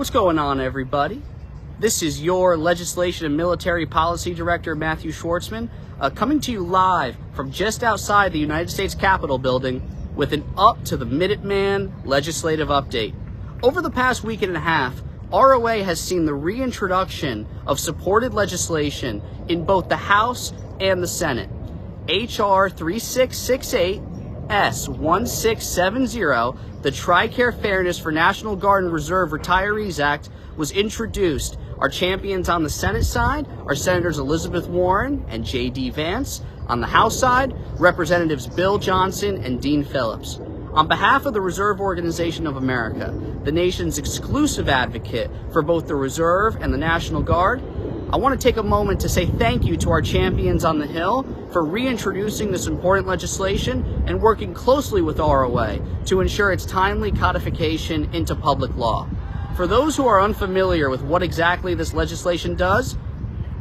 What's going on, everybody? This is your Legislation and Military Policy Director, Matthew Schwartzman, coming to you live from just outside the United States Capitol building with an Up to the Minuteman legislative update. Over the past week and a half, ROA has seen the reintroduction of supported legislation in both the House and the Senate. H.R.3668, S.1670, the TRICARE Fairness for National Guard and Reserve Retirees Act, was introduced. Our champions on the Senate side are Senators Elizabeth Warren and J.D. Vance. On the House side, Representatives Bill Johnson and Dean Phillips. On behalf of the Reserve Organization of America, the nation's exclusive advocate for both the Reserve and the National Guard, I want to take a moment to say thank you to our champions on the Hill for reintroducing this important legislation and working closely with ROA to ensure its timely codification into public law. For those who are unfamiliar with what exactly this legislation does,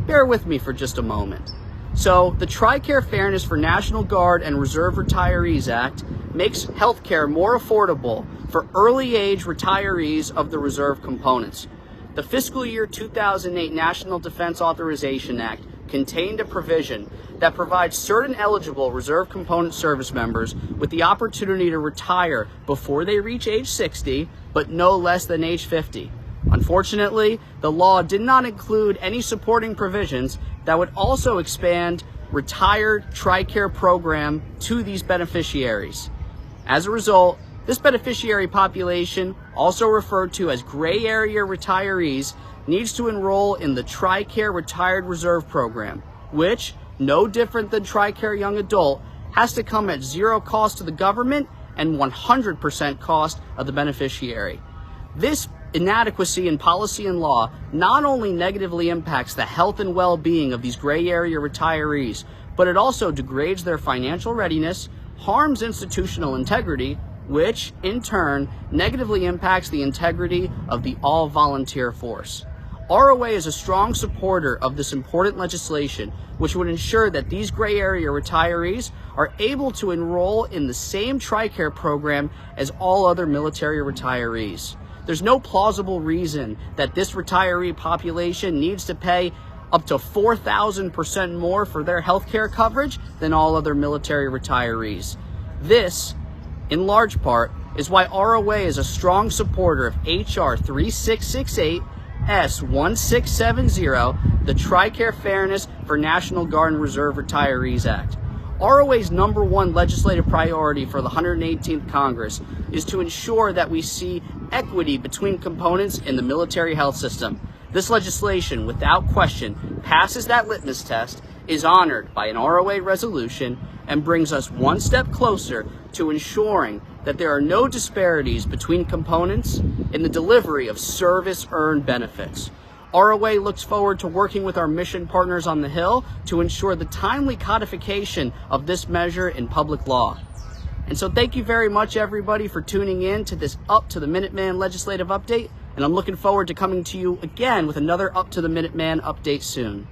bear with me for just a moment. So, the TRICARE Fairness for National Guard and Reserve Retirees Act makes healthcare more affordable for early age retirees of the reserve components. The Fiscal Year 2008 National Defense Authorization Act contained a provision that provides certain eligible reserve component service members with the opportunity to retire before they reach age 60, but no less than age 50. Unfortunately, the law did not include any supporting provisions that would also expand retired TRICARE program to these beneficiaries. As a result, this beneficiary population, also referred to as gray area retirees, needs to enroll in the TRICARE Retired Reserve Program, which, no different than TRICARE Young Adult, has to come at zero cost to the government and 100% cost of the beneficiary. This inadequacy in policy and law not only negatively impacts the health and well-being of these gray area retirees, but it also degrades their financial readiness, harms institutional integrity, which, in turn, negatively impacts the integrity of the all-volunteer force. ROA is a strong supporter of this important legislation, which would ensure that these gray area retirees are able to enroll in the same TRICARE program as all other military retirees. There's no plausible reason that this retiree population needs to pay up to 4,000% more for their health care coverage than all other military retirees. This, in large part, is why ROA is a strong supporter of H.R. 3668, S.1670, the TRICARE Fairness for National Guard and Reserve Retirees Act. ROA's number one legislative priority for the 118th Congress is to ensure that we see equity between components in the military health system. This legislation, without question, passes that litmus test, is honored by an ROA resolution, and brings us one step closer to ensuring that there are no disparities between components in the delivery of service-earned benefits. ROA looks forward to working with our mission partners on the Hill to ensure the timely codification of this measure in public law. And so thank you very much, everybody, for tuning in to this Up to the Minuteman legislative update, and I'm looking forward to coming to you again with another Up to the Minuteman update soon.